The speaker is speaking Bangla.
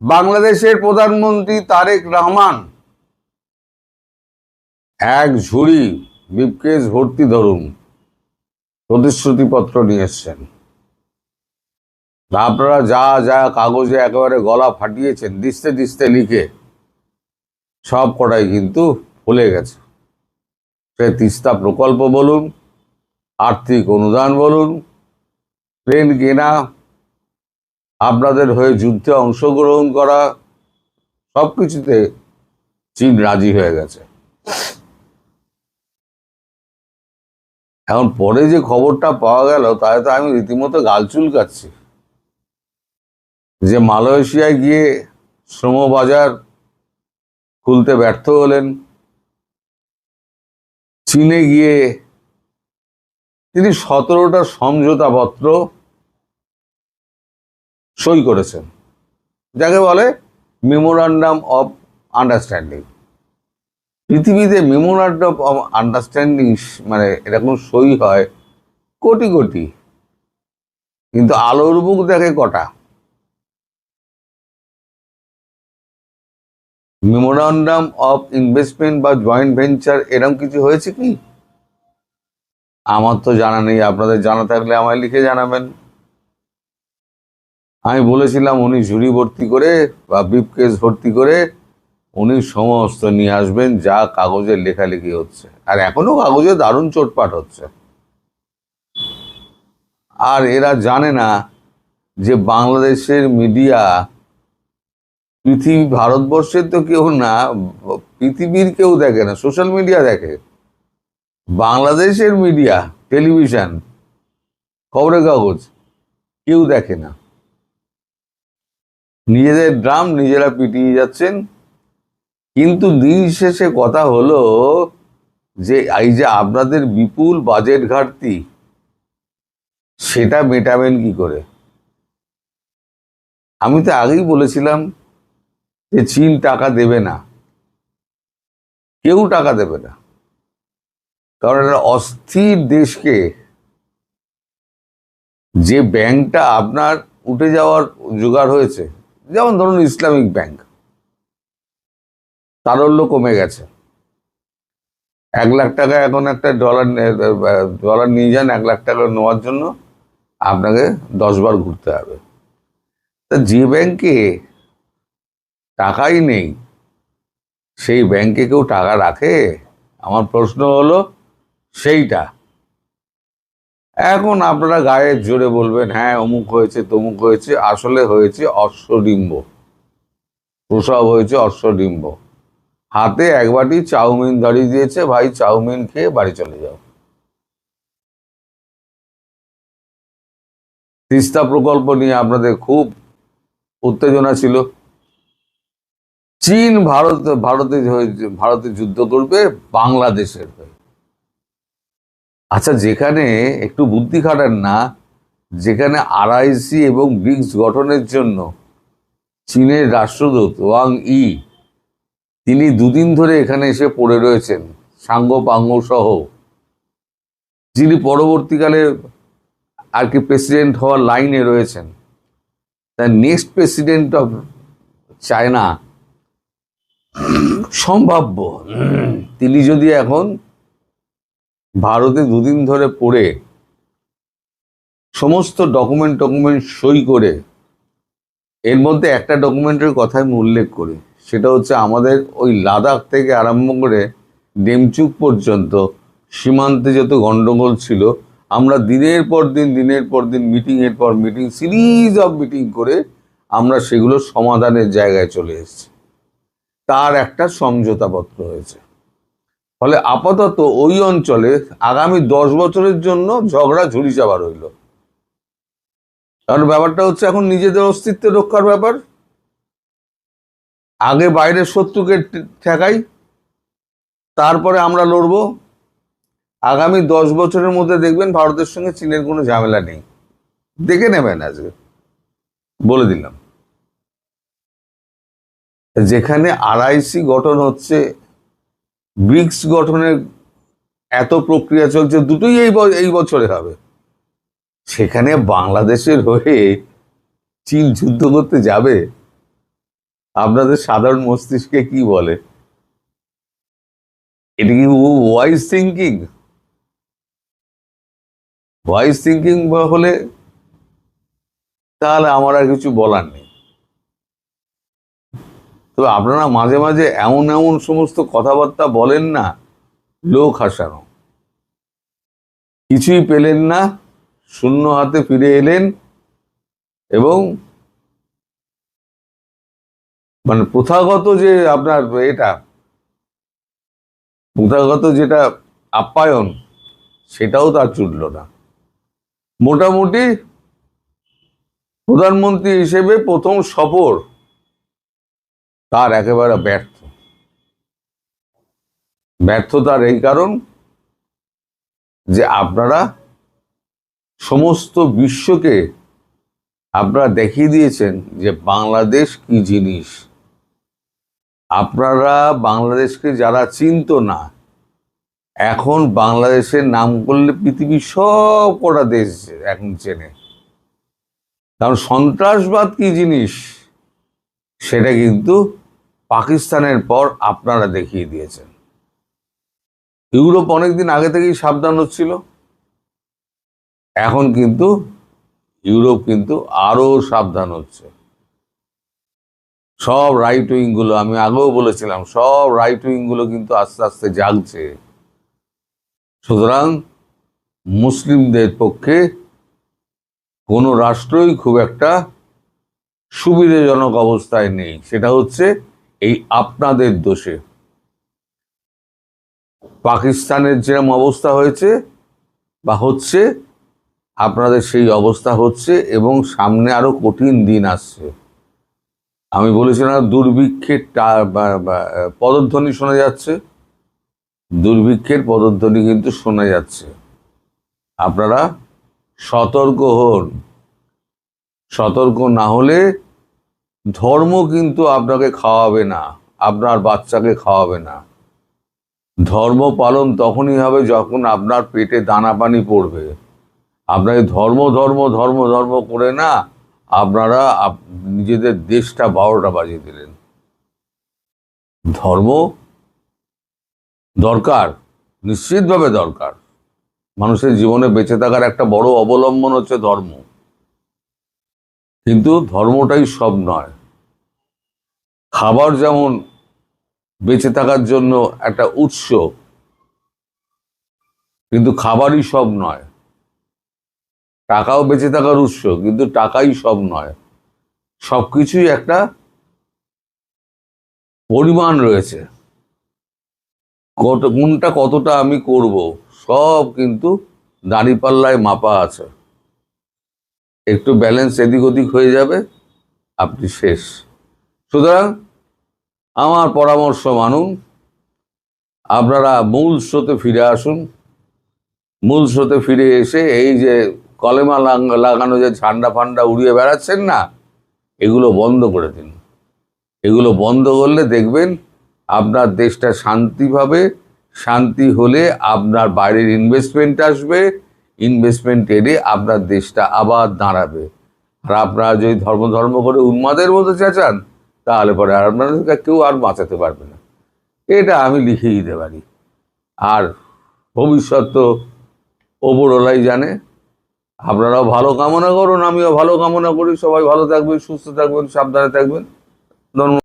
বাংলাদেশের প্রধানমন্ত্রী তারেক রহমান এক ঝুড়ি ব্রিফকেস ভর্তি ধরুন প্রতিশ্রুতিপত্র নিয়ে এসছেন। আপনারা যা যা কাগজে একেবারে গলা ফাটিয়েছেন দিস্তে দিস্তে লিখে, সব কটাই কিন্তু ভুলে গেছে। সে তিস্তা প্রকল্প বলুন, আর্থিক অনুদান বলুন, প্লেন কেনা, আপনাদের হয়ে যুদ্ধে অংশগ্রহণ করা, সবকিছুতে চীন রাজি হয়ে গেছে। এখন পরে যে খবরটা পাওয়া গেল তাতে তো আমি রীতিমতো গাল চুলকাচ্ছি, যে মালয়েশিয়ায় গিয়ে শ্রমবাজার খুলতে ব্যর্থ হলেন, চীনে গিয়ে তিনি 17টা সমঝোতাপত্র সই করেছেন, যাকে বলে মেমোরান্ডাম অফ আন্ডারস্ট্যান্ডিং। পৃথিবীতে মেমোরান্ডাম অফ আন্ডারস্ট্যান্ডিং মানে এরকম সই হয় কোটি কোটি, কিন্তু আলোর মুখ দেখে কটা। মেমোরান্ডাম অফ ইনভেস্টমেন্ট বা জয়েন্ট ভেঞ্চার এরকম কিছু হয়েছে কি? আমার তো জানা নেই, আপনাদের জানা থাকলে আমায় লিখে জানাবেন। আমি বলেছিলাম উনি ঝুড়ি ভর্তি করে বা ব্রিফকেস ভর্তি করে উনি সমস্ত নিয়ে আসবেন যা কাগজে লেখালেখি হচ্ছে, আর এখনো কাগজে দারুণ চোটপাট হচ্ছে। আর এরা জানে না যে বাংলাদেশের মিডিয়া ভারতবর্ষের তো কেউ না, পৃথিবীর কেউ দেখে না, সোশ্যাল মিডিয়া দেখে। বাংলাদেশের মিডিয়া, টেলিভিশন, খবরের কাগজ কেউ দেখে না। নিজেদের ড্রাম নিজেরা পিটিয়ে যাচ্ছেন। কিন্তু দিন শেষে কথা হলো যে এই যে আপনাদের বিপুল বাজেট ঘাটতি, সেটা মেটাবেন কি করে? আমি তো আগেই বলেছিলাম যে চীন টাকা দেবে না, কেউ টাকা দেবে না, কারণ একটা অস্থির দেশকে, যে ব্যাংকটা আপনার উঠে যাওয়ার জোগাড় হয়েছে, যেমন ধরুন ইসলামিক ব্যাংক, তারল্য কমে গেছে। 1 লাখ টাকা এখন একটা ডলার নিয়ে যান, 1 লাখ টাকা নেওয়ার জন্য আপনাকে 10 বার ঘুরতে হবে। তা যে ব্যাংকে টাকাই নেই সেই ব্যাংকে কেউ টাকা রাখে? আমার প্রশ্ন হলো সেইটা। এখন আপনারা গায়ের জোরে বলবেন হ্যাঁ অমুক হয়েছে তমুক হয়েছে, আসলে হয়েছে অশ্বডিম্ব, প্রসব হয়েছে অশ্বডিম্ব। হাতে এক বাটি চাউমিন ধরিয়ে দিয়েছে, ভাই চাউমিন খেয়ে বাড়ি চলে যাও। তিস্তা প্রকল্প নিয়ে আপনাদের খুব উত্তেজনা ছিল। চীন ভারতে যুদ্ধ করবে বাংলাদেশের হয়ে। আচ্ছা, যেখানে একটু বুদ্ধি খাটান না, যেখানে আরআইসি এবং ব্রিক্স গঠনের জন্য চীনের রাষ্ট্রদূত ওয়াং ই তিনি 2 দিন ধরে এখানে এসে পড়ে রয়েছেন সাঙ্গ পাঙ্গ সহ, যিনি পরবর্তীকালে আর কি প্রেসিডেন্ট হওয়ার লাইনে রয়েছেন, the next president of China সম্ভাব্য, তিনি যদি এখন ভারতে 2 দিন ধরে পড়ে সমস্ত ডকুমেন্ট সই করে, এর মধ্যে একটা ডকুমেন্টের কথা আমি উল্লেখ করি, সেটা হচ্ছে আমাদের ওই লাদাখ থেকে আরম্ভ করে ডেমচুক পর্যন্ত সীমান্তে যত গন্ডগোল ছিল, আমরা দিনের পর দিন মিটিংয়ের পর মিটিং, সিরিজ অফ মিটিং করে আমরা সেগুলো সমাধানের জায়গায় চলে এসেছি। তার একটা সমঝোতাপত্র হয়েছে। ফলে আপাতত ওই অঞ্চলে আগামী 10 বছরের জন্য ঝগড়া ঝুড়ি চাপা রইল। কারণ ব্যাপারটা হচ্ছে এখন নিজেদের অস্তিত্ব রক্ষার ব্যাপার। আগে বাইরের শত্রুকে ঠেকাই, তারপরে আমরা লড়বো। আগামী 10 বছরের মধ্যে দেখবেন ভারতের সঙ্গে চীনের কোনো ঝামেলা নেই, দেখে নেবেন। আজকে বলে দিলাম, যেখানে আরআইসি গঠন হচ্ছে, ব্রিক্স গঠনের এত প্রক্রিয়া চলছে, দুটোই এই বছরে হবে, সেখানে বাংলাদেশের হয়ে চীন যুদ্ধ করতে যাবে? আপনাদের সাধারণ মস্তিষ্কে কি বলে? এটা কি ওয়াইজ থিঙ্কিং? ওয়াইজ থিঙ্কিং হলে তাহলে আমার আর কিছু বলার নেই। তবে আপনারা মাঝে মাঝে এমন এমন সমস্ত কথাবার্তা বলেন না, লোক হাসানো। কিছুই পেলেন না, শূন্য হাতে ফিরে এলেন, এবং মানে প্রথাগত যে আপনার প্রথাগত যেটা আপ্যায়ন, সেটাও তার জুটল না। মোটামুটি প্রধানমন্ত্রী হিসেবে প্রথম সফর তার একেবারে ব্যর্থতার এই কারণ যে আপনারা সমস্ত বিশ্বকে আপনারা দেখিয়ে দিয়েছেন যে বাংলাদেশ কি জিনিস। আপনারা বাংলাদেশকে যারা চিনত না, এখন বাংলাদেশের নাম করলে পৃথিবীর সব কটা দেশ এখন চেনে। কারণ সন্ত্রাসবাদ কি জিনিস সেটা কিন্তু পাকিস্তানের পর আপনারা দেখিয়ে দিয়েছেন। ইউরোপ অনেকদিন আগে থেকেই সাবধান হচ্ছিল, এখন কিন্তু ইউরোপ কিন্তু আরো সাবধান হচ্ছে। সব রাইট উইং গুলো, আমি আগেও বলেছিলাম, সব রাইট উইং গুলো কিন্তু আস্তে আস্তে জাগছে। সুতরাং মুসলিমদের পক্ষে কোনো রাষ্ট্রই খুব একটা সুবিধাজনক অবস্থায় নেই। সেটা হচ্ছে এই আপনাদের দোষে। পাকিস্তানের যেরকম অবস্থা হয়েছে বা হচ্ছে, আপনাদের সেই অবস্থা হচ্ছে, এবং সামনে আরো কঠিন দিন আসছে। আমি বলেছিলাম দুর্ভিক্ষের পদধ্বনি শোনা যাচ্ছে, দুর্ভিক্ষের পদধ্বনি কিন্তু শোনা যাচ্ছে। আপনারা সতর্ক হন। সতর্ক না হলে ধর্ম কিন্তু আপনাকে খাওয়াবে না, আপনার বাচ্চাকে খাওয়াবে না। ধর্ম পালন তখনই হবে যখন আপনার পেটে দানা পানি পড়বে। আপনাকে ধর্ম ধর্ম ধর্ম ধর্ম করে না আপনারা নিজেদের দেশটা 12টা বাজিয়ে দিলেন। ধর্ম দরকার, নিশ্চিতভাবে দরকার। মানুষের জীবনে বেঁচে থাকার একটা বড় অবলম্বন হচ্ছে ধর্ম, কিন্তু ধর্মটাই সব নয়। খাবার যেমন বেঁচে থাকার জন্য একটা উৎস, কিন্তু খাবারই সব নয়। টাকাও বেঁচে থাকার উৎস, কিন্তু টাকাই সব নয়। সবকিছুই একটা পরিমাণ রয়েছে। কোনটা কতটা আমি করব সব কিন্তু দাঁড়িপাল্লায় মাপা আছে। একটু ব্যালেন্স এদিক ওদিক হয়ে যাবে, আপনি শেষ। সুতরাং আমার পরামর্শ মানুন, আপনারা মূল স্রোতে ফিরে আসুন। মূল স্রোতে ফিরে এসে এই যে কলেমা লাগানো যে ঝান্ডা ফান্ডা উড়িয়ে বেড়াচ্ছেন না, এগুলো বন্ধ করে দিন। এগুলো বন্ধ করলে দেখবেন আপনার দেশটা শান্তিভাবে, শান্তি হলে আপনার বাইরের ইনভেস্টমেন্ট আসবে, ইনভেস্টমেন্ট এলে আপনার দেশটা আবার দাঁড়াবে। আর আপনারা যদি ধর্ম ধর্ম করে উন্মাদের মতো চেঁচান, তাহলে পরে আর আপনাদেরকে কেউ আর বাঁচাতে পারবে না। এটা আমি লিখে দিতে পারি। আর ভবিষ্যৎ তো ওপরওয়ালাই জানে। আপনারাও ভালো কামনা করুন, আমিও ভালো কামনা করি। সবাই ভালো থাকবেন, সুস্থ থাকবেন, সাবধানে থাকবেন। ধন্যবাদ।